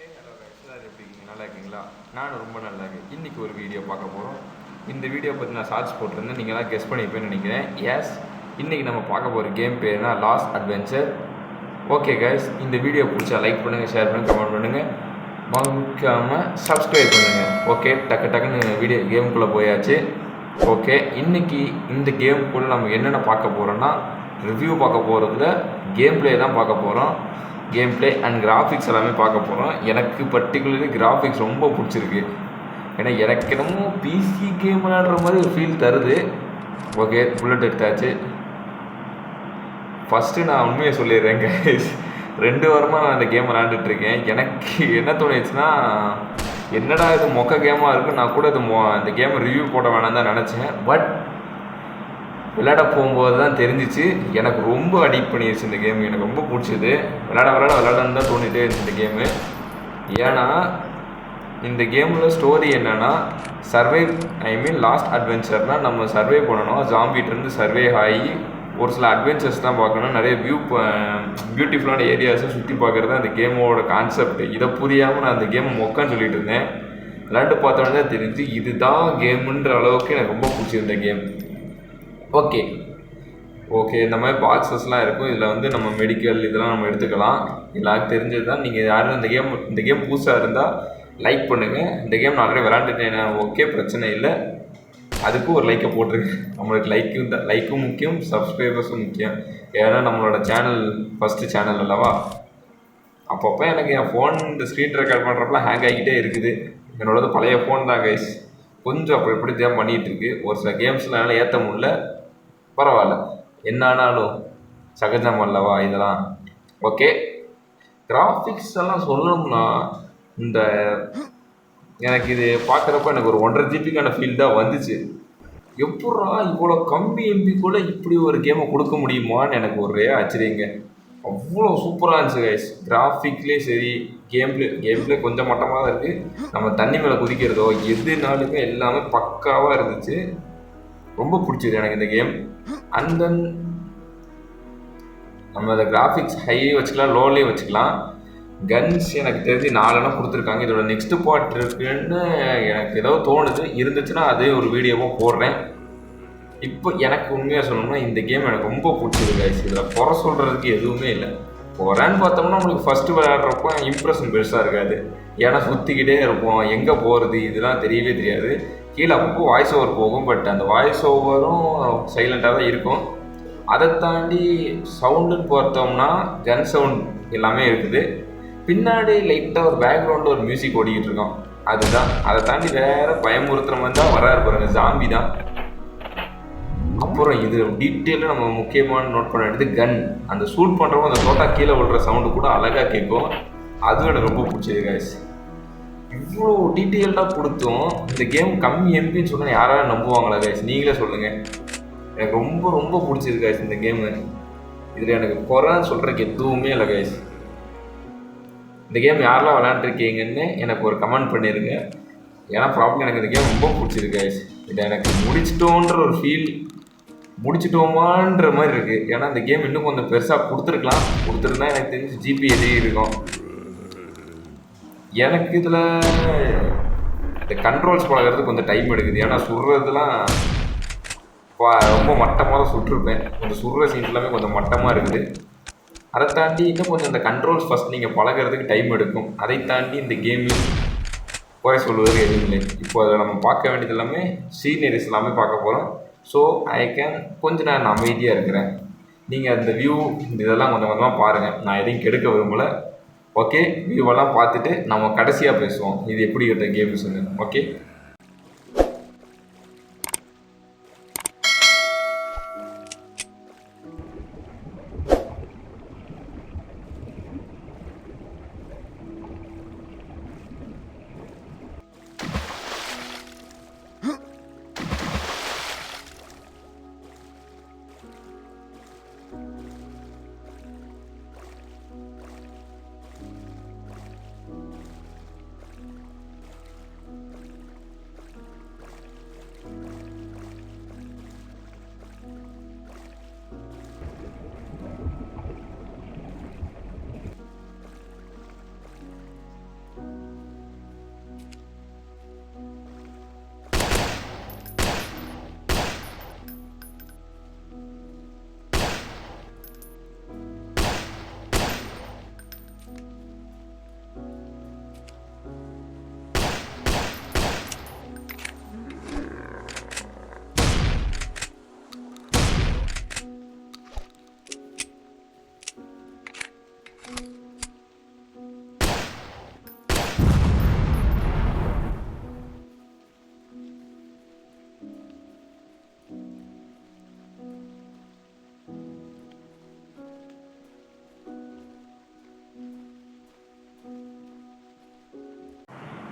Hello guys, எல்லாரும் எப்படி இருக்கீங்க? நல்லா இருக்கீங்களா? நானும் ரொம்ப நல்லா இருக்கேன். இன்றைக்கி ஒரு வீடியோ பார்க்க போகிறோம். இந்த வீடியோ பற்றி நான் ஷார்ட்ஸ் போட்டிருந்தேன், நீங்களாம் கெஸ் பண்ணியிருப்பேன்னு நினைக்கிறேன். எஸ், இன்றைக்கி நம்ம பார்க்க போகிற கேம் பேர்னா லாஸ்ட் அட்வென்ச்சர். ஓகே கைஸ், இந்த வீடியோ பிடிச்சா லைக் பண்ணுங்கள், ஷேர் பண்ணுங்கள், கமெண்ட் பண்ணுங்கள், மறக்காமல் சப்ஸ்கிரைப் பண்ணுங்கள். ஓகே, டக்குன்னு வீடியோ கேமுக்குள்ளே போயாச்சு. ஓகே, இன்றைக்கி இந்த கேமுக்குள்ளே நம்ம என்னென்ன பார்க்க போகிறோன்னா, ரிவ்யூ பார்க்க போகிறதுல கேம் பிளே தான் பார்க்க போகிறோம். கேம் பிளே அண்ட் கிராஃபிக்ஸ் எல்லாமே பார்க்க போகிறோம். எனக்கு பர்டிகுலர்லி கிராஃபிக்ஸ் ரொம்ப பிடிச்சிருக்கு. ஏன்னா எனக்கு என்னமோ பிசி கேம் விளையாடுற மாதிரி ஒரு ஃபீல் தருது. ஓகே, புல்லட் எடுத்தாச்சு. ஃபஸ்ட்டு நான் உண்மையை சொல்லிடுறேங்க, 2 வாரமாக நான் இந்த கேம் விளையாண்டுட்ருக்கேன். எனக்கு என்ன தோணுச்சுன்னா, என்னடா இது மொக்க கேமாக இருக்குது, நான் கூட இந்த கேமை ரிவ்யூ போட வேணாம் தான் நினச்சேன். பட் விளையாட போகும்போது தான் தெரிஞ்சிச்சு, எனக்கு ரொம்ப அடிக்ட் பண்ணிடுச்சு இந்த கேமு. எனக்கு ரொம்ப பிடிச்சிது. விளையாடன்னு தான் தோணிகிட்டே இருந்துச்சு இந்த கேமு. ஏன்னா இந்த கேமில் ஸ்டோரி என்னென்னா, லாஸ்ட் அட்வென்ச்சர்னால் நம்ம சர்வே பண்ணணும். ஜாம்பிகிட்டேருந்து சர்வே ஆகி ஒரு சில அட்வென்ச்சர்ஸ் தான் பார்க்கணும். நிறைய பியூட்டிஃபுல்லான ஏரியாஸை சுற்றி பார்க்குறது தான் இந்த கேமோட கான்செப்ட். இதை புரியாமல் நான் அந்த கேமை மொக்கன்னு சொல்லிட்டு இருந்தேன். விளையாண்டு பார்த்தோன்னே தான் தெரிஞ்சு இதுதான் கேமுன்ற அளவுக்கு எனக்கு ரொம்ப பிடிச்சிருந்த கேம். ஓகே, இந்த மாதிரி பாக்ஸஸ்லாம் இருக்கும். இதில் நம்ம மெடிக்கல் இதெல்லாம் நம்ம எடுத்துக்கலாம். எல்லாருக்கும் தெரிஞ்சது தான். நீங்கள் யாரும் இந்த கேம் புதுசாக இருந்தால் லைக் பண்ணுங்கள். இந்த கேம் நான் ஆல்ரெடி விளாண்டுட்டேன். ஓகே, பிரச்சனை இல்லை. அதுக்கும் ஒரு லைக்கை போட்டிருக்கேன். நம்மளுக்கு லைக்கும் முக்கியம், சப்ஸ்கிரைபர்ஸும் முக்கியம். ஏன்னா நம்மளோட சேனல் ஃபஸ்ட்டு சேனல் அல்லவா. அப்பப்போ எனக்கு என் ஃபோன் இந்த ஸ்க்ரீன் ரெக்கார்ட் பண்ணுறப்பலாம் ஹேங் ஆகிக்கிட்டே இருக்குது. என்னோடது பழைய ஃபோன் தான் கைஸ். கொஞ்சம் அப்படி தான் பண்ணிகிட்ருக்கு. ஒரு சில கேம்ஸ்லாம் ஏற்ற முடியல. பரவாயில்ல, என்ன ஆனாலும் சகஜம் அல்லவா இதெல்லாம். ஓகே, கிராஃபிக்ஸ் எல்லாம் சொல்லணும்னா, எனக்கு இது பார்க்குறப்ப எனக்கு ஒரு 1.5 ஜிபிக்கான ஃபீல் தான் வந்துச்சு. எப்படா இவ்வளோ கம்மி எம்பிக்குள்ள இப்படி ஒரு கேமை கொடுக்க முடியுமான்னு எனக்கு ஒரே ஆச்சரியங்க. அவ்வளோ சூப்பராக இருந்துச்சு கைஸ். கிராஃபிக்லேயும் சரி, கேம் பிளே கொஞ்சம் மட்டமாக தான் இருக்குது. நம்ம தண்ணி மேலே குதிக்கிறதோ எதுனாலுமே எல்லாமே பக்காவாக இருந்துச்சு. ரொம்ப பிடிச்சது எனக்கு இந்த கேம். அண்ட் தென் நம்ம அந்த கிராஃபிக்ஸ் ஹையும் வச்சுக்கலாம், லோலையும் வச்சுக்கலாம். கன்ஸ் எனக்கு தெரிஞ்சு 4 கொடுத்துருக்காங்க. இதோட நெக்ஸ்ட் பார்ட் இருக்குன்னு எனக்கு ஏதோ தோணுது. இருந்துச்சுன்னா அதே ஒரு வீடியோவாக போடுறேன். இப்போ எனக்கு உண்மையாக சொல்லணும்னா இந்த கேம் எனக்கு ரொம்ப பிடிச்சது கைஸ். இதில் குறை சொல்கிறதுக்கு எதுவுமே இல்லை. குறைன்னு பார்த்தோம்னா உங்களுக்கு ஃபஸ்ட்டு விளையாடுறப்போ இம்ப்ரெஷன் பெருசாக இருக்காது. ஏன்னா சுற்றிக்கிட்டே இருப்போம், எங்கே போகிறது இதெல்லாம் தெரியவே தெரியாது. கீழே அப்பப்போ வாய்ஸ் ஓவர் போகும். பட் அந்த வாய்ஸ் ஓவரும் சைலண்ட்டாக தான் இருக்கும். அதை தாண்டி சவுண்டுன்னு பார்த்தோம்னா கன் சவுண்ட் எல்லாமே இருக்குது. பின்னாடி லைட்டாக ஒரு பேக்ரவுண்டில் ஒரு மியூசிக் ஓடிக்கிட்டு இருக்கோம். அதுதான். அதை தாண்டி வேறு பயமுறுத்துற மாதிரி தான் வராரு பாருங்க, ஜாம்பி தான். அப்புறம் இது டீட்டெயிலாக நம்ம முக்கியமான நோட் பண்ண வேண்டியது கன். அந்த ஷூட் பண்ணுறப்போ அந்த தோட்டா கீழே விடுற சவுண்டு கூட அழகாக கேட்கும். அதுவும் எனக்கு ரொம்ப பிடிச்சது கைஸ். இவ்வளோ டீட்டெயில்டாக கொடுத்தோம். இந்த கேம் கம்மி எம்பின்னு சொன்னால் யாராவது நம்புவாங்களா கைஸ்? நீங்களே சொல்லுங்கள். எனக்கு ரொம்ப ரொம்ப பிடிச்சது கைஸ் இந்த கேமு. இதில் எனக்கு குறைன்னு சொல்கிறதுக்கு எதுவுமே இல்லை கைஸ். இந்த கேம் யாரெல்லாம் விளையாண்டுருக்கீங்கன்னு எனக்கு ஒரு கமெண்ட் பண்ணிடுங்க. ஏன்னா ப்ராப்ளம் எனக்கு இந்த கேம் ரொம்ப பிடிச்சிருக்கு கைஸ். இதை எனக்கு முடிச்சிட்டோன்ற ஒரு ஃபீல், முடிச்சிட்டோமான்ற மாதிரி இருக்குது. ஏன்னா இந்த கேம் இன்னும் கொஞ்சம் பெருசாக கொடுத்துருந்தா எனக்கு தெரிஞ்சு ஜிபி எதிரி இருக்கும். எனக்கு இதில் இந்த கண்ட்ரோல்ஸ் பழகிறது கொஞ்சம் டைம் எடுக்குது. ஏன்னா சுடுறதுலாம் ரொம்ப மட்டமாக தான் சுட்டிருப்பேன். கொஞ்சம் சுடுற சீன்ஸ் எல்லாமே கொஞ்சம் மட்டமாக இருக்குது. அதை தாண்டி இன்னும் கொஞ்சம் இந்த கண்ட்ரோல்ஸ் ஃபஸ்ட் நீங்கள் பழகிறதுக்கு டைம் எடுக்கும். அதை தாண்டி இந்த கேமில் குறை சொல்வதற்கு எதுவும் இல்லை. இப்போ அதில் நம்ம பார்க்க வேண்டியது எல்லாமே சீனரிஸ் எல்லாமே பார்க்க போகிறோம். ஸோ கொஞ்சம் நான் அமைதியாக இருக்கிறேன். நீங்கள் அந்த வியூ இதெல்லாம் கொஞ்சம் கொஞ்சமாக பாருங்கள். நான் எதையும் கெடுக்க விரும்பலை. ஓகே, வியூவெல்லாம் பார்த்துட்டு நம்ம கடைசியாக பேசுவோம் இது எப்படி இருந்த கேம்ஸ்னு. Okay,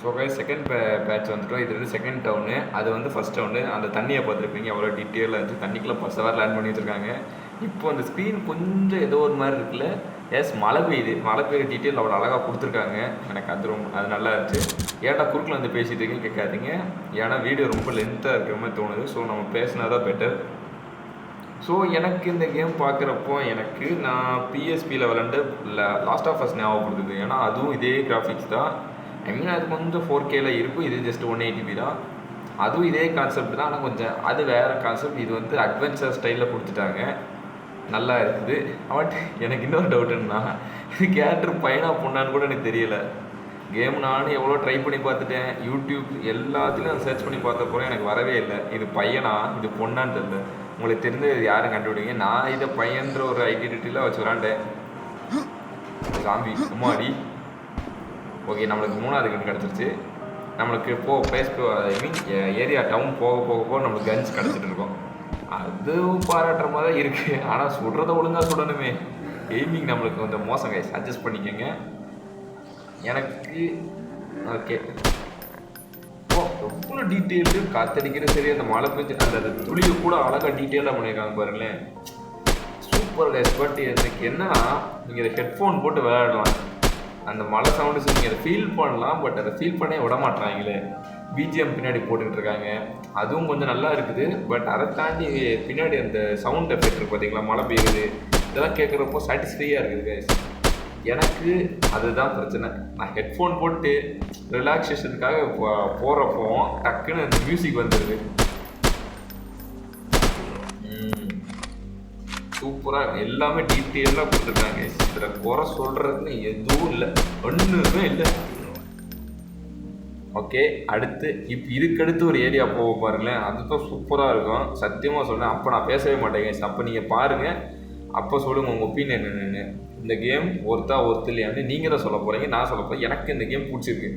so guys second batch வந்துட்டோம். இது வந்து செகண்ட் டவுனு, அது வந்து ஃபஸ்ட் டவுனு. அந்த தண்ணியை பார்த்துருப்பீங்க எவ்வளோ டீட்டெயிலாக இருந்துச்சு. தண்ணிக்குள்ளே பசவாக லேண்ட் பண்ணி வச்சுருக்காங்க. இப்போ அந்த ஸ்க்ரீன் கொஞ்சம் ஏதோ ஒரு மாதிரி இருக்குல்ல. எஸ் மழை பெய்யுற டீட்டெயில் அவ்வளோ அழகாக கொடுத்துருக்காங்க. எனக்கு அது நல்லா இருந்துச்சு. ஏன்டா குறுக்கில் வந்து பேசிகிட்டு இருக்கேன்னு கேட்காதீங்க, ஏன்னா வீடியோ ரொம்ப லென்த்தாக இருக்கிற மாதிரி தோணுது. ஸோ நம்ம பேசினா தான் பெட்டர். ஸோ எனக்கு இந்த கேம் பார்க்குறப்போ நான் பிஎஸ்பியில் விளாண்டு லாஸ்ட் ஆஃப் அஸ் ஞாபகப்படுத்துது. ஏன்னா அதுவும் இதே கிராஃபிக்ஸ் தான். ஐ மீன் அது கொஞ்சம் 4Kல இருக்கும், இது ஜஸ்ட் 180p தான். அதுவும் இதே கான்செப்ட் தான், ஆனால் கொஞ்சம் அது வேறு கான்செப்ட். இது வந்து அட்வென்ச்சர் ஸ்டைலில் கொடுத்துட்டாங்க, நல்லா இருக்குது. பட் எனக்கு இன்னொரு டவுட் என்னன்னா, இது கேரக்டர் பையனா பொண்ணான்னு கூட எனக்கு தெரியலை. கேம் நானும் எவ்வளோ ட்ரை பண்ணி பார்த்துட்டேன், யூடியூப் எல்லாத்துலேயும் சர்ச் பண்ணி பார்த்தப்போ எனக்கு வரவே இல்லை. இது பையனா இது பொண்ணான்னு தெரியல. உங்களுக்கு தெரிஞ்சு யாரும் கண்டுபிடிங்க. நான் இதை பையன்ற ஒரு ஐடென்டிட்டியில் வச்சு விளாண்டேன். சாம்பி சும்மாடி. ஓகே, நம்மளுக்கு 3வது கன் கிடச்சிருச்சு. நம்மளுக்கு ஐ மீன் ஏரியா டவுன் போக நம்மளுக்கு கன்ஸ் கிடச்சிட்டு இருக்கோம். அதுவும் பாராட்டுற மாதிரி தான் இருக்குது. ஆனால் சுடுறத ஒழுங்காக சுடணுமே. எய்மிங் நம்மளுக்கு கொஞ்சம் மோசம் கைஸ், அட்ஜஸ்ட் பண்ணிக்கோங்க. எனக்கு ஓகே. எவ்வளோ டீட்டெயில்டு காற்றடிக்கிறது சரி, அந்த மழை பெஞ்சு அந்த துளியை கூட அழகாக டீட்டெயிலாக பண்ணியிருக்காங்க பாருங்களேன். Super guys. பட் எனக்கு என்னன்னா, நீங்கள் இதை ஹெட்ஃபோன் போட்டு விளையாடலாம், அந்த மழை சவுண்டு நீங்கள் அதை ஃபீல் பண்ணலாம். பட் அதை ஃபீல் பண்ணே விட மாட்டாங்களே. பிஜிஎம் பின்னாடி போட்டுக்கிட்டு இருக்காங்க, அதுவும் கொஞ்சம் நல்லா இருக்குது. பட் அதை தாண்டி பின்னாடி அந்த சவுண்ட் எஃபெக்ட் இருக்குது பார்த்தீங்களா, மழை பெய்யுது, இதெல்லாம் கேட்குறப்போ சாட்டிஸ்ஃபையாக இருக்குது கைஸ். எனக்கு அதுதான் பிரச்சனை. நான் ஹெட்ஃபோன் போட்டு ரிலாக்ஸேஷனுக்காக போகிறப்போ டக்குன்னு அந்த மியூசிக் வந்துடுது. சூப்பராக எல்லாமே டீட்டெயிலாக கொடுத்துருக்காங்க. இதில் குறை சொல்கிறதுன்னு எதுவும் இல்லை, ஒன்றுமே இல்லை. ஓகே, அடுத்து இதுக்கடுத்து ஒரு ஏரியா போக பாருங்களேன், அதுதான் சூப்பராக இருக்கும். சத்தியமாக சொல்கிறேன். அப்போ நான் பேசவே மாட்டேங்க. அப்போ நீங்கள் பாருங்கள், அப்போ சொல்லுங்கள் உங்கள் ஒப்பீனியன் என்னென்னு. இந்த கேம் ஒர்த்து இல்லையான்னு நீங்கள் தான் சொல்ல போகிறீங்க, நான் சொல்ல போகிறேன். எனக்கு இந்த கேம் பிடிச்சிருக்கு,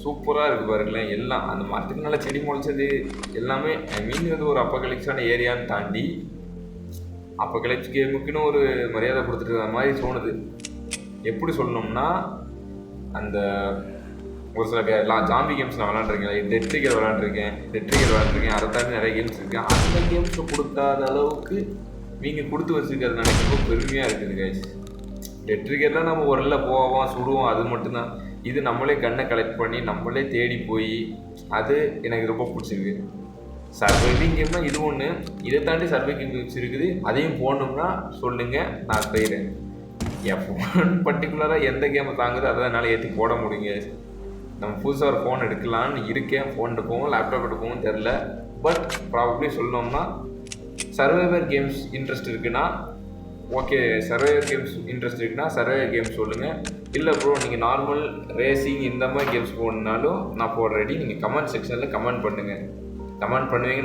சூப்பராக இருக்குது பாருங்களேன். எல்லாம் அந்த மரத்துக்கு நல்லா செடி முளைச்சது எல்லாமே. ஐ மீன் இது ஒரு அப்பகலிப்ஸான ஏரியான்னு தாண்டி அப்பகலிப்ஸ் கேமுக்குன்னு ஒரு மரியாதை கொடுத்துட்டு மாதிரி தோணுது. எப்படி சொல்லணும்னா, அந்த ஒரு சில ஜாம்பி கேம்ஸ் நான் விளாண்டுருக்கேன், டெட் ட்ரிகர் விளாண்டுருக்கேன், அதை தாண்டி நிறைய கேம்ஸ் இருக்குது. அந்த கேம்ஸில் கொடுக்காத அளவுக்கு நீங்கள் கொடுத்து வச்சுருக்கிறது நினைக்கிறப்போ பெருமையாக இருக்குது கைஸ். டெட் ட்ரிகர்லாம் நம்ம ஒரு போவோம் சுடுவோம், அது மட்டும்தான். இது நம்மளே கண்ணை கலெக்ட் பண்ணி நம்மளே தேடி போய், அது எனக்கு ரொம்ப பிடிச்சிருக்கு. சர்வைவிங் கேம்னா இது ஒன்று, இதை தாண்டி சர்வைவிங் கேம்ஸ் இருக்குது. அதையும் போடணும்னா சொல்லுங்கள், நான் செய்கிறேன். என் ஃபோன் பர்டிகுலராக எந்த கேமை தாங்குதோ அதை என்னால் ஏற்றி போட முடியுங்க. நம்ம புதுசாக ஒரு ஃபோன் எடுக்கலான்னு இருக்கேன். ஃபோன் எடுப்போம், லேப்டாப் எடுப்போம் தெரில. பட் ப்ராபப்ளி சொல்லணும்னா சர்வைவர் கேம்ஸ் இன்ட்ரெஸ்ட் இருக்குன்னா ஓகே, சர்வைவர் கேம்ஸ் சொல்லுங்கள். இல்லை ப்ரோ நீங்கள் நார்மல் ரேசிங் இந்த மாதிரி கேம்ஸ் போடணுன்னாலும் நான் போட ரெடி. நீங்கள் கமெண்ட் செக்ஷனில் கமெண்ட் பண்ணுவீங்க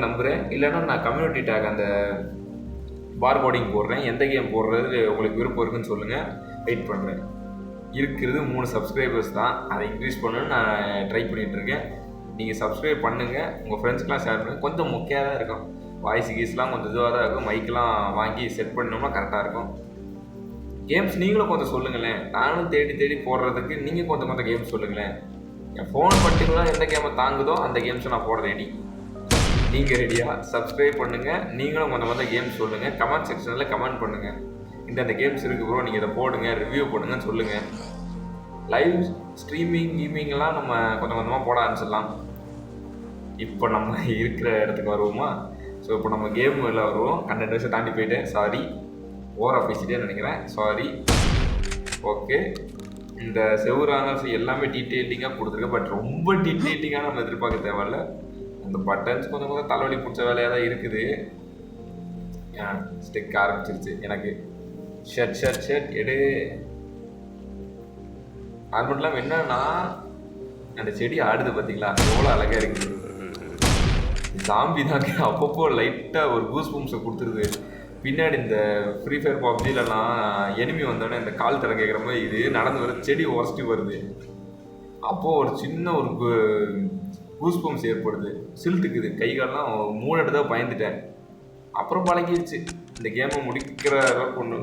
நம்புகிறேன். இல்லைன்னா நான் கம்யூனிட்டி டேக் அந்த பார்கோடிங் போடுறேன். எந்த கேம் போடுறது உங்களுக்கு விருப்பம் இருக்குன்னு சொல்லுங்கள், வெயிட் பண்ணுறேன். இருக்கிறது 3 சப்ஸ்கிரைபர்ஸ் தான், அதை இன்க்ரீஸ் பண்ணணும்னு நான் ட்ரை பண்ணிகிட்ருக்கேன். நீங்கள் சப்ஸ்கிரைப் பண்ணுங்கள், உங்கள் ஃப்ரெண்ட்ஸ்க்கெலாம் ஷேர் பண்ணுங்கள். கொஞ்சம் முக்கியம் தான் இருக்கும், வாய்ஸ் கீஸ்லாம் கொஞ்சம் இதுவாக தான் இருக்கும். மைக்கெலாம் வாங்கி செட் பண்ணோம்னா கரெக்டாக இருக்கும். கேம்ஸ் நீங்களும் கொஞ்சம் சொல்லுங்களேன், நானும் தேடி போடுறதுக்கு நீங்கள் கொஞ்சம் கேம்ஸ் சொல்லுங்களேன். என் ஃபோன் பர்டிகுலராக எந்த கேமை தாங்குதோ அந்த கேம்ஸை நான் போட ரெடி. நீங்கள் ரெடியாக சப்ஸ்கிரைப் பண்ணுங்கள். நீங்களும் கொஞ்சம் கேம்ஸ் சொல்லுங்கள், கமெண்ட் செக்ஷனில் கமெண்ட் பண்ணுங்கள். இந்த கேம்ஸ் இருக்குது ப்ரோ, நீங்கள் இதை போடுங்க, ரிவ்யூ போடுங்கன்னு சொல்லுங்கள். லைவ் ஸ்ட்ரீமிங்லாம் நம்ம கொஞ்சமாக போட ஆரம்பிச்சிடலாம். இப்போ நம்ம இருக்கிற இடத்துக்கு வருவோமா? ஸோ இப்போ நம்ம கேமில் வருவோம். கண்டென்ட் வைஸை தாண்டி போயிட்டேன், சாரி. ஓவராக பேசிட்டே நினைக்கிறேன், சாரி. ஓகே, இந்த செவரான எல்லாமே டீட்டெயிலிங்காக கொடுத்துருக்கேன். பட் ரொம்ப டீட்டெயிலிங்காக நம்ம எதிர்பார்க்க தேவையில்ல. அந்த பட்டன்ஸ் கொஞ்சம் தலைவலி பிடிச்ச வேலையாக தான் இருக்குது. ஸ்டிக் ஆரம்பிச்சிருச்சு எனக்கு. ஷர்ட் எடு. அது மட்டும் இல்லாமல் என்னன்னா, அந்த செடி ஆடுது பார்த்தீங்களா, எவ்வளோ அழகாக இருக்குது. ஜாம்பி தாங்க அப்பப்போ லைட்டாக ஒரு கூஸ் பம்ப்ஸை கொடுத்துருது. பின்னாடி இந்த ஃப்ரீ ஃபயர் பப்ஜிலலாம் எனிமி வந்தோடனே இந்த கால் தர கேட்குற மாதிரி இது நடந்து வர செடி உரசிட்டு வருது. அப்போது ஒரு சின்ன ஒரு கூஸ் பம்ப்ஸ் ஏற்படுது, சில்ட்டுக்குது. கைகாலெலாம் 3 இடத்துல பயந்துட்டேன். அப்புறம் பழகிடுச்சு. இந்த கேமை முடிக்கிற அளவுக்கு ஒன்று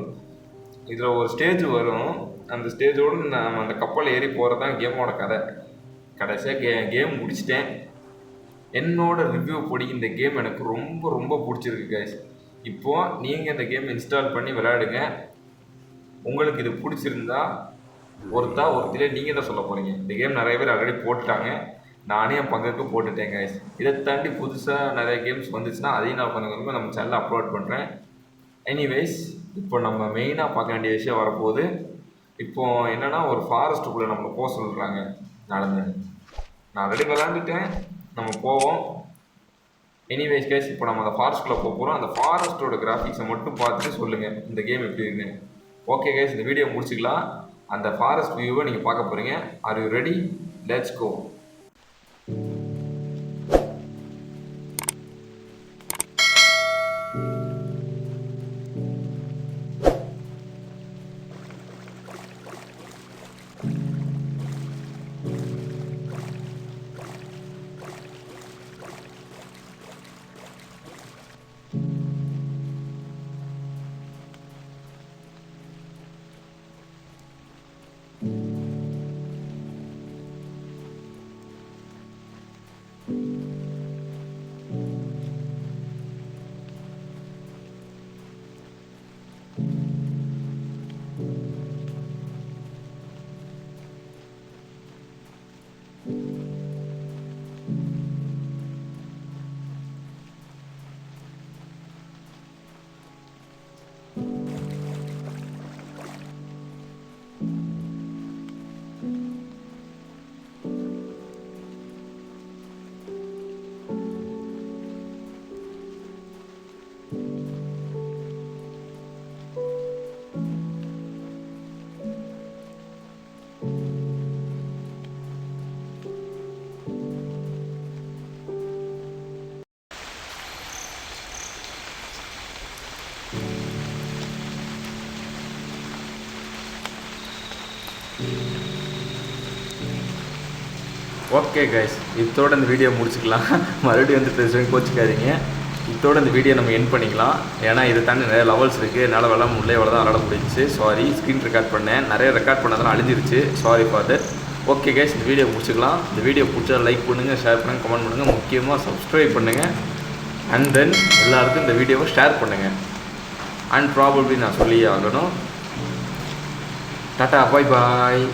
இதில் ஒரு ஸ்டேஜ் வரும். அந்த ஸ்டேஜோடு நம்ம அந்த கப்பல் ஏறி போகிறது தான் கேமோட கதை. கடைசியாக கேம் முடிச்சிட்டேன். என்னோட ரிவ்யூ படி இந்த கேம் எனக்கு ரொம்ப ரொம்ப பிடிச்சிருக்கு கைஸ். இப்போது நீங்கள் இந்த கேம் இன்ஸ்டால் பண்ணி விளையாடுங்க. உங்களுக்கு இது பிடிச்சிருந்தா ஒருத்திலே நீங்கள் தான் சொல்ல போகிறீங்க. இந்த கேம் நிறைய பேர் ஆல்ரெடி போட்டுட்டாங்க, நானே என் பங்குக்கு போட்டுட்டேன் கைஸ். இதை தாண்டி புதுசாக நிறைய கேம்ஸ் வந்துச்சுன்னா அதையும் நான் கொஞ்சம் நம்ம சேனலில் அப்லோட் பண்ணுறேன். எனிவேஸ், இப்போ நம்ம மெயினாக பார்க்க வேண்டிய விஷயம் வரப்போகுது. இப்போ என்னென்னா ஒரு ஃபாரஸ்ட்டுக்குள்ளே நம்மளை போக சொல்கிறாங்க. நான் ஆல்ரெடி விளாண்டுட்டேன், நம்ம போவோம். எனிவேஸ் கைஸ், இப்போ நம்ம அந்த ஃபாரஸ்ட்டுக்குள்ளே போக போகிறோம். அந்த ஃபாரஸ்ட்டோட கிராஃபிக்ஸை மட்டும் பார்த்துட்டு சொல்லுங்கள் இந்த கேம் எப்படி இருக்குன்னு. ஓகே கைஸ், இந்த வீடியோ முடிச்சுக்கலாம். அந்த ஃபாரஸ்ட் வியூவை நீங்கள் பார்க்க போகிறீங்க. Are you ready? Let's go. Okay guys, இதோட இந்த வீடியோ முடிச்சுக்கலாம். மறுபடியும் வந்து பேசுவேன், கோச்சிக்காதீங்க. இதோட இந்த வீடியோ நம்ம என் பண்ணிக்கலாம். ஏன்னா இதை தாண்டி நிறைய லெவல்ஸ் இருக்குது. என்னால் விளாட முடியல, எவ்வளோ தான் விளாட முடிஞ்சிச்சு. சாரி, ஸ்க்ரீன் ரெக்கார்ட் பண்ணேன், நிறைய ரெக்கார்ட் பண்ணதெல்லாம் அழிஞ்சிருச்சு. Sorry for that. Okay guys, இந்த வீடியோ முடிச்சுக்கலாம். இந்த வீடியோ பிடிச்சா லைக் பண்ணுங்கள், ஷேர் பண்ணுங்கள், கமெண்ட் பண்ணுங்கள், முக்கியமாக சப்ஸ்கிரைப் பண்ணுங்கள். அண்ட் தென் எல்லாருக்கும் இந்த வீடியோவை ஷேர் பண்ணுங்கள். அண்ட் ப்ராபப்ளி நான் சொல்லியே ஆகணும். டாட்டா, பாய் பாய்.